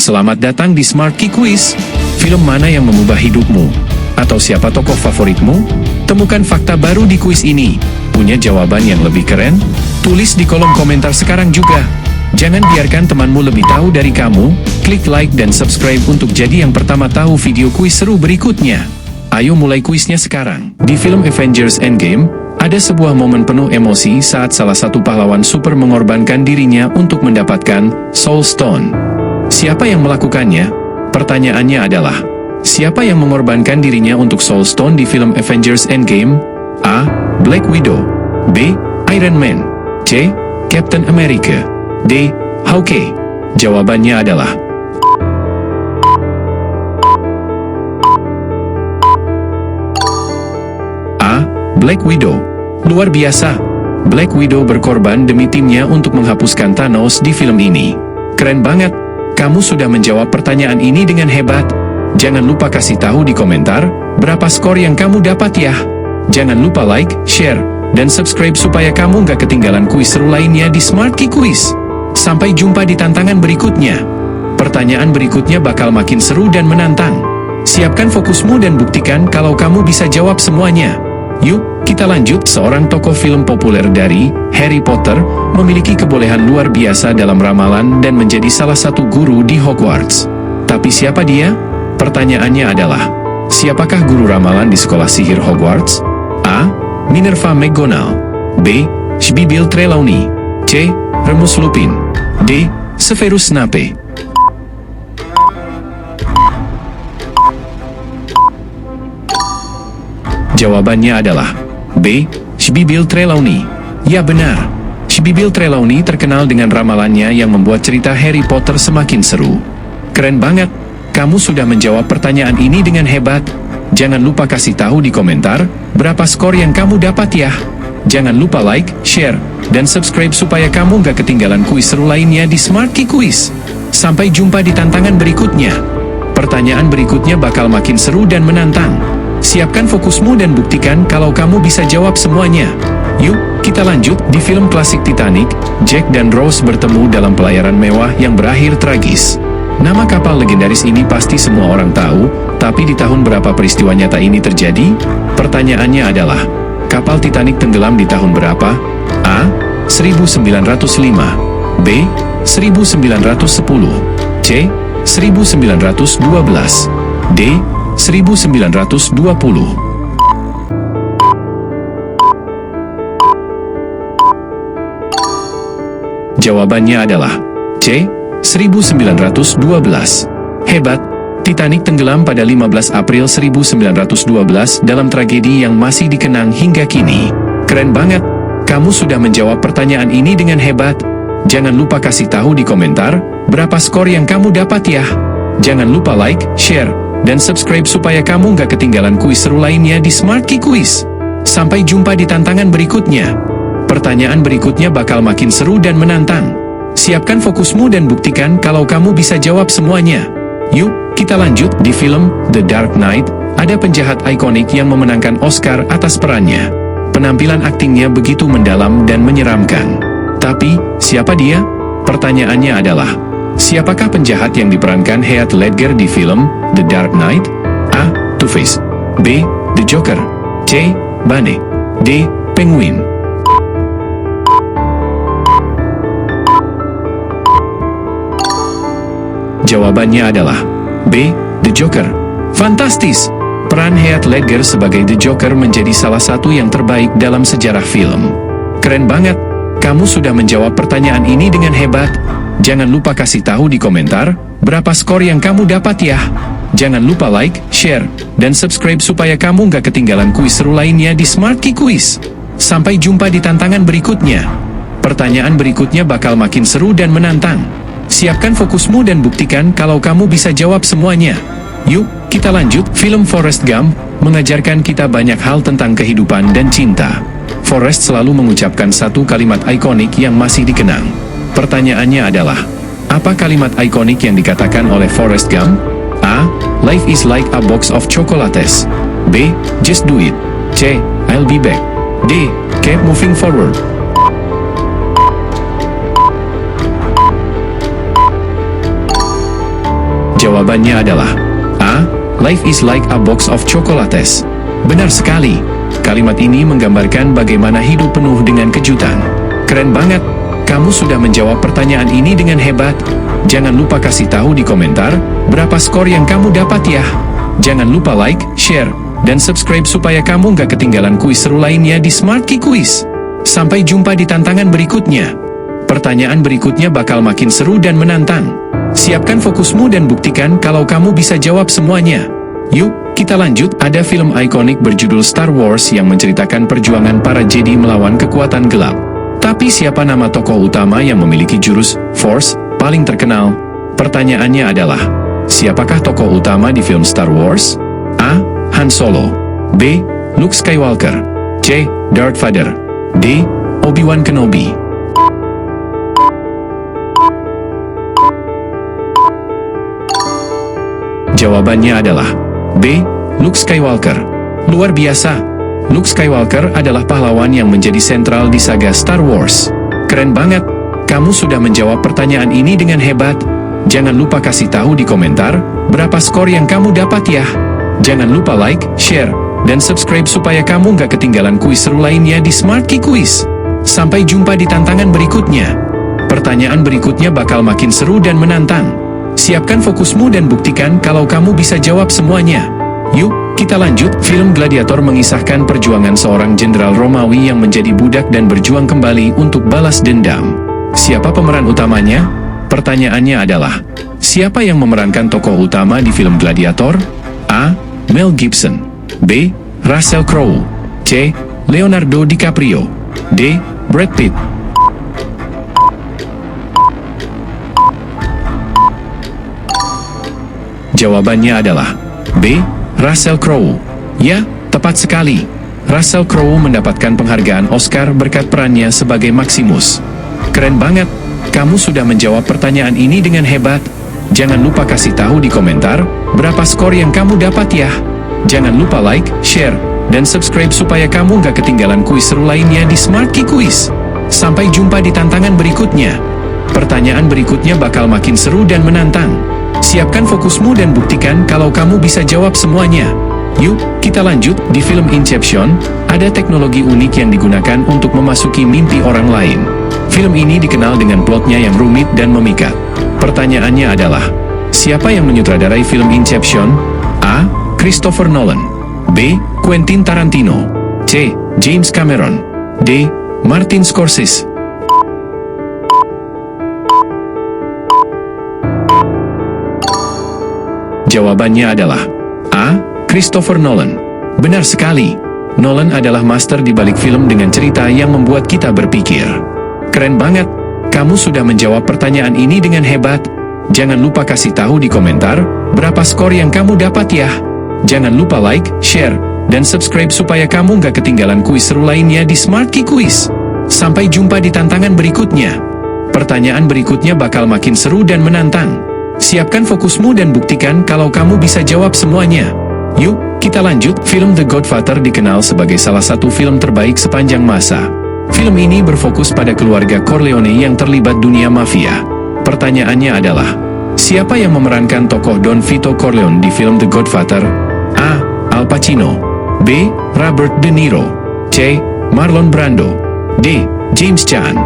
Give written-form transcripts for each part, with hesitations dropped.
Selamat datang di Smart Key Quiz. Film mana yang mengubah hidupmu? Atau siapa tokoh favoritmu? Temukan fakta baru di kuis ini. Punya jawaban yang lebih keren? Tulis di kolom komentar sekarang juga. Jangan biarkan temanmu lebih tahu dari kamu. Klik like dan subscribe untuk jadi yang pertama tahu video kuis seru berikutnya. Ayo mulai kuisnya sekarang. Di film Avengers Endgame, ada sebuah momen penuh emosi saat salah satu pahlawan super mengorbankan dirinya untuk mendapatkan Soul Stone. Siapa yang melakukannya? Pertanyaannya adalah, siapa yang mengorbankan dirinya untuk Soul Stone di film Avengers Endgame? A. Black Widow. B. Iron Man. C. Captain America. D. Hawkeye. Jawabannya adalah A. Black Widow. Luar biasa. Black Widow berkorban demi timnya untuk menghapuskan Thanos di film ini. Keren banget. Kamu sudah menjawab pertanyaan ini dengan hebat. Jangan lupa kasih tahu di komentar berapa skor yang kamu dapat ya. Jangan lupa like, share, dan subscribe supaya kamu gak ketinggalan kuis seru lainnya di Smart Key Quiz. Sampai jumpa di tantangan berikutnya. Pertanyaan berikutnya bakal makin seru dan menantang. Siapkan fokusmu dan buktikan kalau kamu bisa jawab semuanya. Yuk, kita lanjut. Seorang tokoh film populer dari Harry Potter memiliki kebolehan luar biasa dalam ramalan dan menjadi salah satu guru di Hogwarts. Tapi siapa dia? Pertanyaannya adalah, siapakah guru ramalan di sekolah sihir Hogwarts? A. Minerva McGonagall. B. Sybil Trelawney. C. Remus Lupin. D. Severus Snape. Jawabannya adalah B. Sybil Trelawney. Ya benar. Sybil Trelawney terkenal dengan ramalannya yang membuat cerita Harry Potter semakin seru. Keren banget. Kamu sudah menjawab pertanyaan ini dengan hebat. Jangan lupa kasih tahu di komentar berapa skor yang kamu dapat ya. Jangan lupa like, share, dan subscribe supaya kamu gak ketinggalan kuis seru lainnya di Smart Key Quiz. Sampai jumpa di tantangan berikutnya. Pertanyaan berikutnya bakal makin seru dan menantang. Siapkan fokusmu dan buktikan kalau kamu bisa jawab semuanya. Yuk, kita lanjut. Di film klasik Titanic, Jack dan Rose bertemu dalam pelayaran mewah yang berakhir tragis. Nama kapal legendaris ini pasti semua orang tahu, tapi di tahun berapa peristiwa nyata ini terjadi? Pertanyaannya adalah, kapal Titanic tenggelam di tahun berapa? A. 1905. B. 1910. C. 1912. D. 1920. Jawabannya adalah C. 1912. Hebat. Titanic tenggelam pada 15 April 1912 dalam tragedi yang masih dikenang hingga kini. Keren banget. Kamu sudah menjawab pertanyaan ini dengan hebat. Jangan lupa kasih tahu di komentar berapa skor yang kamu dapat ya. Jangan lupa like, share, dan subscribe supaya kamu gak ketinggalan kuis seru lainnya di Smart Key Quiz. Sampai jumpa di tantangan berikutnya. Pertanyaan berikutnya bakal makin seru dan menantang. Siapkan fokusmu dan buktikan kalau kamu bisa jawab semuanya. Yuk, kita lanjut. Di film The Dark Knight, ada penjahat ikonik yang memenangkan Oscar atas perannya. Penampilan aktingnya begitu mendalam dan menyeramkan. Tapi, siapa dia? Pertanyaannya adalah, siapakah penjahat yang diperankan Heath Ledger di film The Dark Knight? A. Two-Face. B. The Joker. C. Bane. D. Penguin. Jawabannya adalah B. The Joker. Fantastis! Peran Heath Ledger sebagai The Joker menjadi salah satu yang terbaik dalam sejarah film. Keren banget! Kamu sudah menjawab pertanyaan ini dengan hebat. Jangan lupa kasih tahu di komentar berapa skor yang kamu dapat ya. Jangan lupa like, share, dan subscribe supaya kamu gak ketinggalan kuis seru lainnya di Smart Key Quiz. Sampai jumpa di tantangan berikutnya. Pertanyaan berikutnya bakal makin seru dan menantang. Siapkan fokusmu dan buktikan kalau kamu bisa jawab semuanya. Yuk, kita lanjut. Film Forrest Gump mengajarkan kita banyak hal tentang kehidupan dan cinta. Forrest selalu mengucapkan satu kalimat ikonik yang masih dikenang. Pertanyaannya adalah, apa kalimat ikonik yang dikatakan oleh Forrest Gump? A. Life is like a box of chocolates. B. Just do it. C. I'll be back. D. Keep moving forward. Jawabannya adalah A. Life is like a box of chocolates. Benar sekali. Kalimat ini menggambarkan bagaimana hidup penuh dengan kejutan. Keren banget. Kamu sudah menjawab pertanyaan ini dengan hebat. Jangan lupa kasih tahu di komentar berapa skor yang kamu dapat ya. Jangan lupa like, share, dan subscribe supaya kamu nggak ketinggalan kuis seru lainnya di Smart Key Quiz. Sampai jumpa di tantangan berikutnya. Pertanyaan berikutnya bakal makin seru dan menantang. Siapkan fokusmu dan buktikan kalau kamu bisa jawab semuanya. Yuk, kita lanjut. Ada film ikonik berjudul Star Wars yang menceritakan perjuangan para Jedi melawan kekuatan gelap. Tapi siapa nama tokoh utama yang memiliki jurus Force paling terkenal? Pertanyaannya adalah, siapakah tokoh utama di film Star Wars? A. Han Solo. B. Luke Skywalker. C. Darth Vader. D. Obi-Wan Kenobi. Jawabannya adalah B. Luke Skywalker. Luar biasa. Luke Skywalker adalah pahlawan yang menjadi sentral di saga Star Wars. Keren banget. Kamu sudah menjawab pertanyaan ini dengan hebat. Jangan lupa kasih tahu di komentar berapa skor yang kamu dapat ya. Jangan lupa like, share, dan subscribe supaya kamu nggak ketinggalan kuis seru lainnya di Smart Key Quiz. Sampai jumpa di tantangan berikutnya. Pertanyaan berikutnya bakal makin seru dan menantang. Siapkan fokusmu dan buktikan kalau kamu bisa jawab semuanya. Yuk, kita lanjut. Film Gladiator mengisahkan perjuangan seorang jenderal Romawi yang menjadi budak dan berjuang kembali untuk balas dendam. Siapa pemeran utamanya? Pertanyaannya adalah, siapa yang memerankan tokoh utama di film Gladiator? A. Mel Gibson. B. Russell Crowe. C. Leonardo DiCaprio. D. Brad Pitt. Jawabannya adalah B. Russell Crowe. Ya, tepat sekali. Russell Crowe mendapatkan penghargaan Oscar berkat perannya sebagai Maximus. Keren banget. Kamu sudah menjawab pertanyaan ini dengan hebat. Jangan lupa kasih tahu di komentar berapa skor yang kamu dapat ya. Jangan lupa like, share, dan subscribe supaya kamu nggak ketinggalan kuis seru lainnya di Smart Key Quiz. Sampai jumpa di tantangan berikutnya. Pertanyaan berikutnya bakal makin seru dan menantang. Siapkan fokusmu dan buktikan kalau kamu bisa jawab semuanya. Yuk, kita lanjut. Di film Inception, ada teknologi unik yang digunakan untuk memasuki mimpi orang lain. Film ini dikenal dengan plotnya yang rumit dan memikat. Pertanyaannya adalah, siapa yang menyutradarai film Inception? A. Christopher Nolan. B. Quentin Tarantino. C. James Cameron. D. Martin Scorsese. Jawabannya adalah A. Christopher Nolan. Benar sekali. Nolan adalah master di balik film dengan cerita yang membuat kita berpikir. Keren banget. Kamu sudah menjawab pertanyaan ini dengan hebat. Jangan lupa kasih tahu di komentar berapa skor yang kamu dapat ya. Jangan lupa like, share, dan subscribe supaya kamu nggak ketinggalan kuis seru lainnya di Smart Key Quiz. Sampai jumpa di tantangan berikutnya. Pertanyaan berikutnya bakal makin seru dan menantang. Siapkan fokusmu dan buktikan kalau kamu bisa jawab semuanya. Yuk, kita lanjut. Film The Godfather dikenal sebagai salah satu film terbaik sepanjang masa. Film ini berfokus pada keluarga Corleone yang terlibat dunia mafia. Pertanyaannya adalah, siapa yang memerankan tokoh Don Vito Corleone di film The Godfather? A. Al Pacino. B. Robert De Niro. C. Marlon Brando. D. James Caan.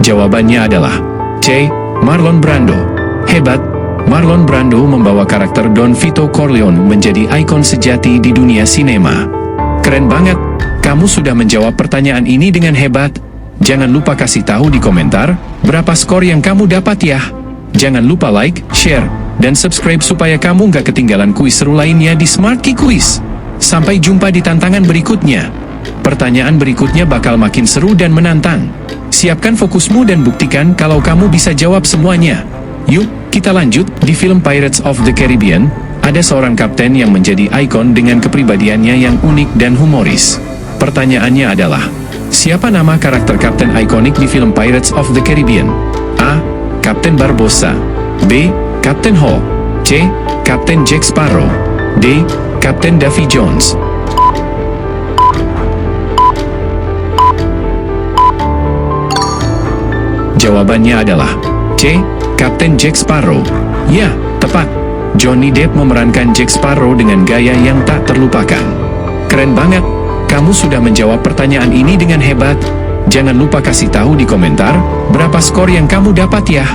Jawabannya adalah C. Marlon Brando. Hebat. Marlon Brando membawa karakter Don Vito Corleone menjadi ikon sejati di dunia sinema. Keren banget. Kamu sudah menjawab pertanyaan ini dengan hebat. Jangan lupa kasih tahu di komentar berapa skor yang kamu dapat ya. Jangan lupa like, share, dan subscribe supaya kamu nggak ketinggalan kuis seru lainnya di Smart Key Quiz. Sampai jumpa di tantangan berikutnya. Pertanyaan berikutnya bakal makin seru dan menantang. Siapkan fokusmu dan buktikan kalau kamu bisa jawab semuanya. Yuk, kita lanjut. Di film Pirates of the Caribbean, ada seorang kapten yang menjadi ikon dengan kepribadiannya yang unik dan humoris. Pertanyaannya adalah, siapa nama karakter kapten ikonik di film Pirates of the Caribbean? A. Kapten Barbossa. B. Kapten Hook. C. Kapten Jack Sparrow. D. Kapten Davy Jones. Jawabannya adalah C. Kapten Jack Sparrow. Ya, tepat. Johnny Depp memerankan Jack Sparrow dengan gaya yang tak terlupakan. Keren banget. Kamu sudah menjawab pertanyaan ini dengan hebat. Jangan lupa kasih tahu di komentar berapa skor yang kamu dapat ya.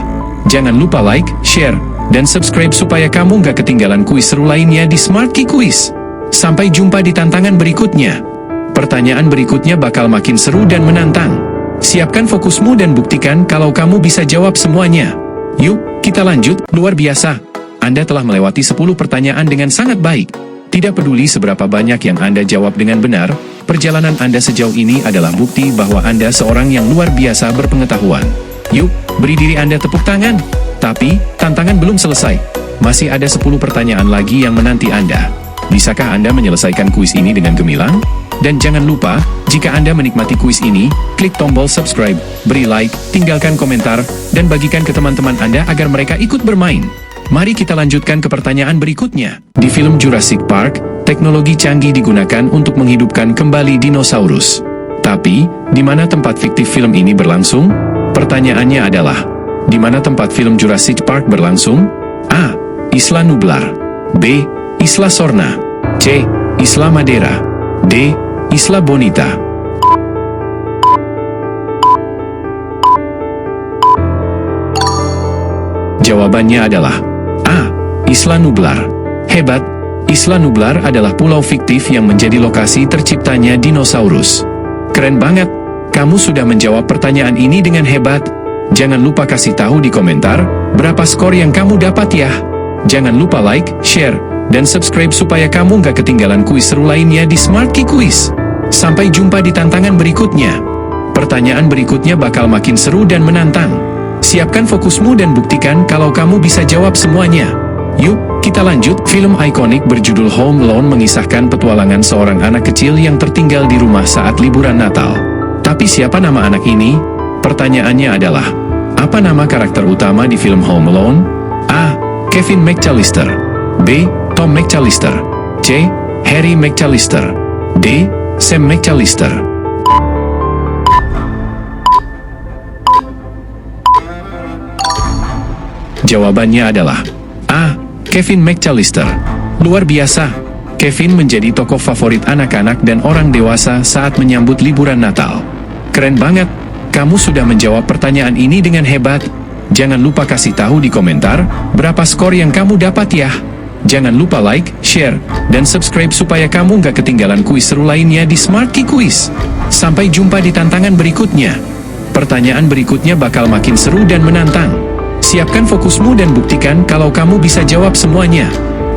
Jangan lupa like, share, dan subscribe supaya kamu gak ketinggalan kuis seru lainnya di Smart Key Quiz. Sampai jumpa di tantangan berikutnya. Pertanyaan berikutnya bakal makin seru dan menantang. Siapkan fokusmu dan buktikan kalau kamu bisa jawab semuanya. Yuk, kita lanjut. Luar biasa. Anda telah melewati 10 pertanyaan dengan sangat baik. Tidak peduli seberapa banyak yang Anda jawab dengan benar, perjalanan Anda sejauh ini adalah bukti bahwa Anda seorang yang luar biasa berpengetahuan. Yuk, beri diri Anda tepuk tangan. Tapi, tantangan belum selesai. Masih ada 10 pertanyaan lagi yang menanti Anda. Bisakah Anda menyelesaikan kuis ini dengan gemilang? Dan jangan lupa, jika Anda menikmati kuis ini, klik tombol subscribe, beri like, tinggalkan komentar, dan bagikan ke teman-teman Anda agar mereka ikut bermain. Mari kita lanjutkan ke pertanyaan berikutnya. Di film Jurassic Park, teknologi canggih digunakan untuk menghidupkan kembali dinosaurus. Tapi, di mana tempat fiktif film ini berlangsung? Pertanyaannya adalah, di mana tempat film Jurassic Park berlangsung? A. Isla Nublar. B. Isla Sorna. C. Isla Madeira. D. Isla Bonita. Jawabannya adalah A. Isla Nublar. Hebat, Isla Nublar adalah pulau fiktif yang menjadi lokasi terciptanya dinosaurus. Keren banget, kamu sudah menjawab pertanyaan ini dengan hebat. Jangan lupa kasih tahu di komentar berapa skor yang kamu dapat ya. Jangan lupa like, share, dan subscribe supaya kamu gak ketinggalan kuis seru lainnya di Smart Key Quiz. Sampai jumpa di tantangan berikutnya. Pertanyaan berikutnya bakal makin seru dan menantang. Siapkan fokusmu dan buktikan kalau kamu bisa jawab semuanya. Yuk, kita lanjut. Film ikonik berjudul Home Alone mengisahkan petualangan seorang anak kecil yang tertinggal di rumah saat liburan Natal. Tapi siapa nama anak ini? Pertanyaannya adalah, apa nama karakter utama di film Home Alone? A. Kevin McAllister. B. Tom McAllister. C. Harry McAllister. D. Sam McAllister. Jawabannya adalah A. Kevin McAllister. Luar biasa. Kevin menjadi tokoh favorit anak-anak dan orang dewasa saat menyambut liburan Natal. Keren banget. Kamu sudah menjawab pertanyaan ini dengan hebat. Jangan lupa kasih tahu di komentar berapa skor yang kamu dapat ya. Jangan lupa like, share, dan subscribe supaya kamu gak ketinggalan kuis seru lainnya di Smart Key Quiz. Sampai jumpa di tantangan berikutnya. Pertanyaan berikutnya bakal makin seru dan menantang. Siapkan fokusmu dan buktikan kalau kamu bisa jawab semuanya.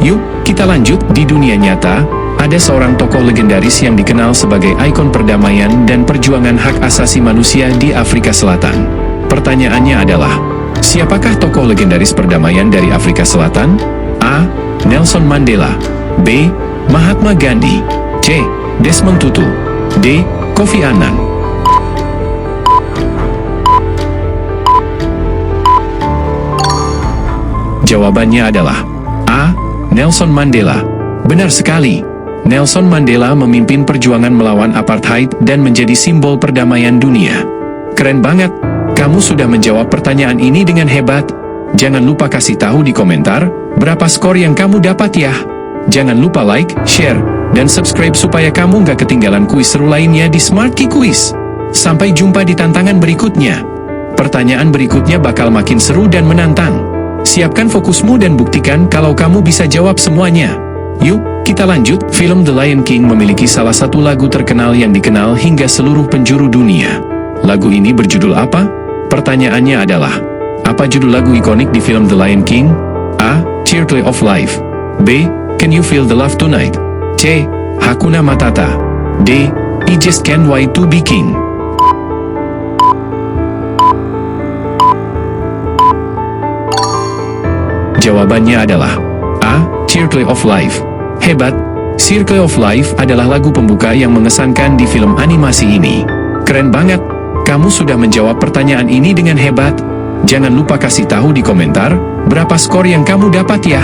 Yuk, kita lanjut. Di dunia nyata, ada seorang tokoh legendaris yang dikenal sebagai ikon perdamaian dan perjuangan hak asasi manusia di Afrika Selatan. Pertanyaannya adalah, siapakah tokoh legendaris perdamaian dari Afrika Selatan? A. Nelson Mandela. B. Mahatma Gandhi. C. Desmond Tutu. D. Kofi Annan. Jawabannya adalah A. Nelson Mandela. Benar sekali. Nelson Mandela memimpin perjuangan melawan apartheid dan menjadi simbol perdamaian dunia. Keren banget. Kamu sudah menjawab pertanyaan ini dengan hebat. Jangan lupa kasih tahu di komentar berapa skor yang kamu dapat ya. Jangan lupa like, share, dan subscribe supaya kamu gak ketinggalan kuis seru lainnya di Smart Key Quiz. Sampai jumpa di tantangan berikutnya. Pertanyaan berikutnya bakal makin seru dan menantang. Siapkan fokusmu dan buktikan kalau kamu bisa jawab semuanya. Yuk, kita lanjut. Film The Lion King memiliki salah satu lagu terkenal yang dikenal hingga seluruh penjuru dunia. Lagu ini berjudul apa? Pertanyaannya adalah, apa judul lagu ikonik di film The Lion King? A. Circle of Life. B. Can You Feel the Love Tonight? C. Hakuna Matata. D. I Just Can't Wait to Be King. Jawabannya adalah A. Circle of Life. Hebat, Circle of Life adalah lagu pembuka yang mengesankan di film animasi ini. Keren banget, kamu sudah menjawab pertanyaan ini dengan hebat. Jangan lupa kasih tahu di komentar berapa skor yang kamu dapat ya.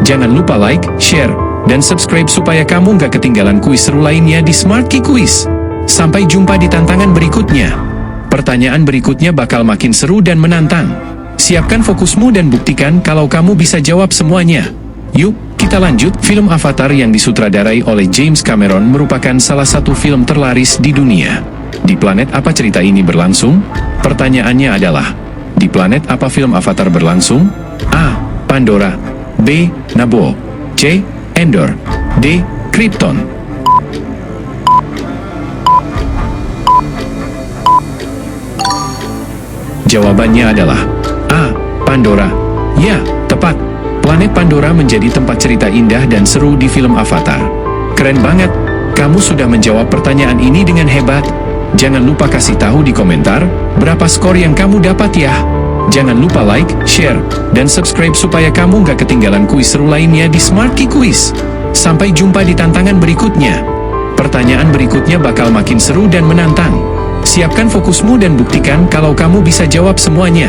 Jangan lupa like, share, dan subscribe supaya kamu gak ketinggalan kuis seru lainnya di Smart Key Quiz. Sampai jumpa di tantangan berikutnya. Pertanyaan berikutnya bakal makin seru dan menantang. Siapkan fokusmu dan buktikan kalau kamu bisa jawab semuanya. Yuk, kita lanjut. Film Avatar yang disutradarai oleh James Cameron merupakan salah satu film terlaris di dunia. Di planet apa cerita ini berlangsung? Pertanyaannya adalah, di planet apa film Avatar berlangsung? A. Pandora, B. Naboo, C. Endor, D. Krypton. Jawabannya adalah A. Pandora. Ya, tepat. Planet Pandora menjadi tempat cerita indah dan seru di film Avatar. Keren banget. Kamu sudah menjawab pertanyaan ini dengan hebat. Jangan lupa kasih tahu di komentar berapa skor yang kamu dapat ya. Jangan lupa like, share, dan subscribe supaya kamu gak ketinggalan kuis seru lainnya di Smart Key Quiz. Sampai jumpa di tantangan berikutnya. Pertanyaan berikutnya bakal makin seru dan menantang. Siapkan fokusmu dan buktikan kalau kamu bisa jawab semuanya.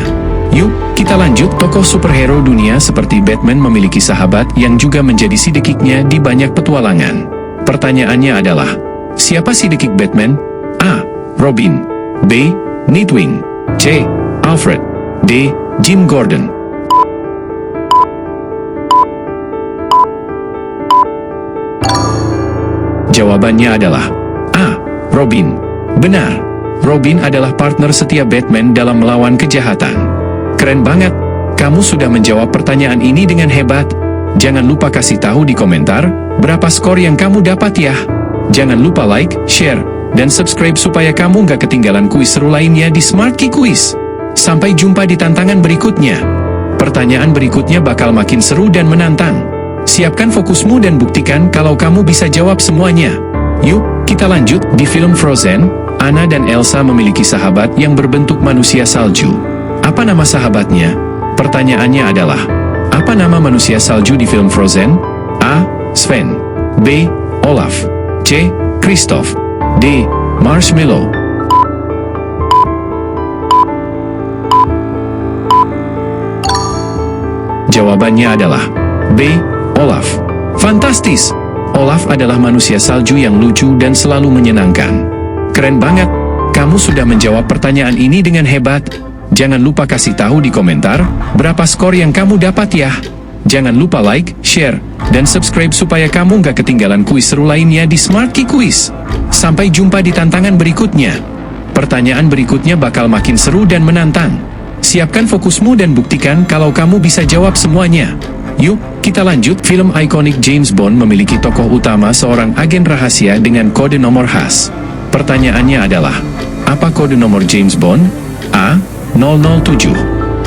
Yuk, kita lanjut. Tokoh superhero dunia seperti Batman memiliki sahabat yang juga menjadi sidekiknya di banyak petualangan. Pertanyaannya adalah, siapa sidekik Batman? A. Robin, B. Nightwing, C. Alfred, D. Jim Gordon. Jawabannya adalah A. Robin. Benar. Robin adalah partner setia Batman dalam melawan kejahatan. Keren banget. Kamu sudah menjawab pertanyaan ini dengan hebat. Jangan lupa kasih tahu di komentar berapa skor yang kamu dapat ya. Jangan lupa like, share, dan subscribe supaya kamu gak ketinggalan kuis seru lainnya di Smart Key Quiz. Sampai jumpa di tantangan berikutnya. Pertanyaan berikutnya bakal makin seru dan menantang. Siapkan fokusmu dan buktikan kalau kamu bisa jawab semuanya. Yuk, kita lanjut. Di film Frozen, Anna dan Elsa memiliki sahabat yang berbentuk manusia salju. Apa nama sahabatnya? Pertanyaannya adalah, apa nama manusia salju di film Frozen? A. Sven, B. Olaf, C. Kristoff, D. Marshmallow. Jawabannya adalah B. Olaf. Fantastis! Olaf adalah manusia salju yang lucu dan selalu menyenangkan. Keren banget! Kamu sudah menjawab pertanyaan ini dengan hebat. Jangan lupa kasih tahu di komentar berapa skor yang kamu dapat ya. Jangan lupa like, share, dan subscribe supaya kamu gak ketinggalan kuis seru lainnya di Smart Key Quiz. Sampai jumpa di tantangan berikutnya. Pertanyaan berikutnya bakal makin seru dan menantang. Siapkan fokusmu dan buktikan kalau kamu bisa jawab semuanya. Yuk, kita lanjut. Film ikonik James Bond memiliki tokoh utama seorang agen rahasia dengan kode nomor khas. Pertanyaannya adalah, apa kode nomor James Bond? A. 007,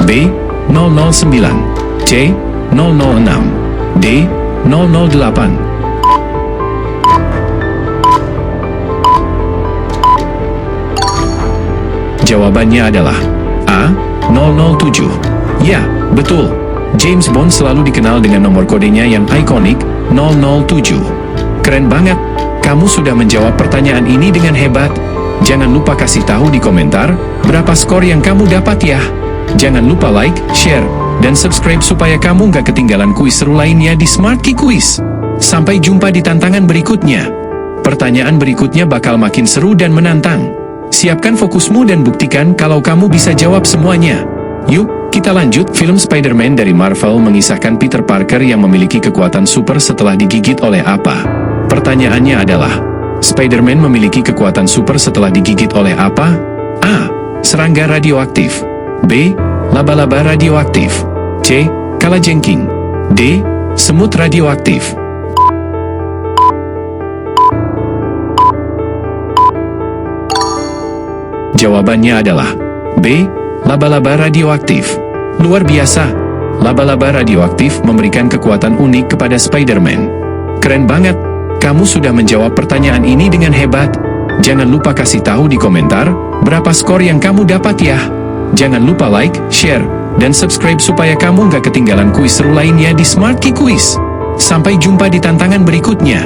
B. 009, C. 006, D. 008. Jawabannya adalah A. 007. Ya, betul. James Bond selalu dikenal dengan nomor kodenya yang ikonik, 007. Keren banget. Kamu sudah menjawab pertanyaan ini dengan hebat. Jangan lupa kasih tahu di komentar berapa skor yang kamu dapat ya. Jangan lupa like, share, dan subscribe supaya kamu gak ketinggalan kuis seru lainnya di Smart Key Quiz. Sampai jumpa di tantangan berikutnya. Pertanyaan berikutnya bakal makin seru dan menantang. Siapkan fokusmu dan buktikan kalau kamu bisa jawab semuanya. Yuk, kita lanjut. Film Spider-Man dari Marvel mengisahkan Peter Parker yang memiliki kekuatan super setelah digigit oleh apa? Pertanyaannya adalah, Spider-Man memiliki kekuatan super setelah digigit oleh apa? A. Serangga radioaktif, B. Laba-laba radioaktif, C. Kalajengking, D. Semut radioaktif. Jawabannya adalah B. Laba-laba radioaktif. Luar biasa! Laba-laba radioaktif memberikan kekuatan unik kepada Spider-Man. Keren banget! Kamu sudah menjawab pertanyaan ini dengan hebat. Jangan lupa kasih tahu di komentar berapa skor yang kamu dapat ya. Jangan lupa like, share, dan subscribe supaya kamu gak ketinggalan kuis seru lainnya di Smart Key Quiz. Sampai jumpa di tantangan berikutnya.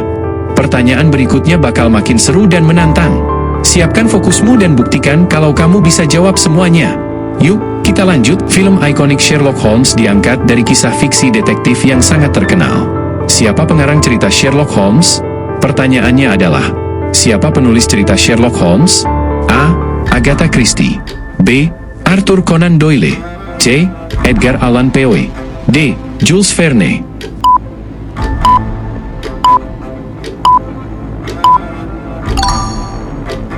Pertanyaan berikutnya bakal makin seru dan menantang. Siapkan fokusmu dan buktikan kalau kamu bisa jawab semuanya. Yuk, kita lanjut. Film ikonik Sherlock Holmes diangkat dari kisah fiksi detektif yang sangat terkenal. Siapa pengarang cerita Sherlock Holmes? Pertanyaannya adalah, siapa penulis cerita Sherlock Holmes? A. Agatha Christie. B. Arthur Conan Doyle. C. Edgar Allan Poe. D. Jules Verne.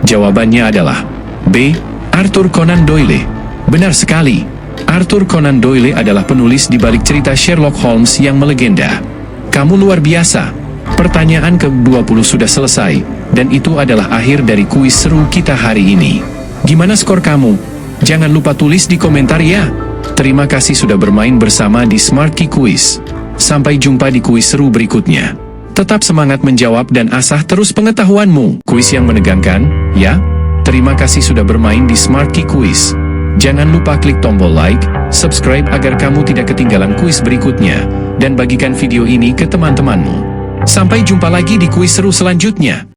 Jawabannya adalah B. Arthur Conan Doyle. Benar sekali. Arthur Conan Doyle adalah penulis di balik cerita Sherlock Holmes yang melegenda. Kamu luar biasa. Pertanyaan ke-20 sudah selesai, dan itu adalah akhir dari kuis seru kita hari ini. Gimana skor kamu? Jangan lupa tulis di komentar ya. Terima kasih sudah bermain bersama di Smart Key Quiz. Sampai jumpa di kuis seru berikutnya. Tetap semangat menjawab dan asah terus pengetahuanmu. Kuis yang menegangkan, ya? Terima kasih sudah bermain di Smart Key Quiz. Jangan lupa klik tombol like, subscribe agar kamu tidak ketinggalan kuis berikutnya, dan bagikan video ini ke teman-temanmu. Sampai jumpa lagi di kuis seru selanjutnya.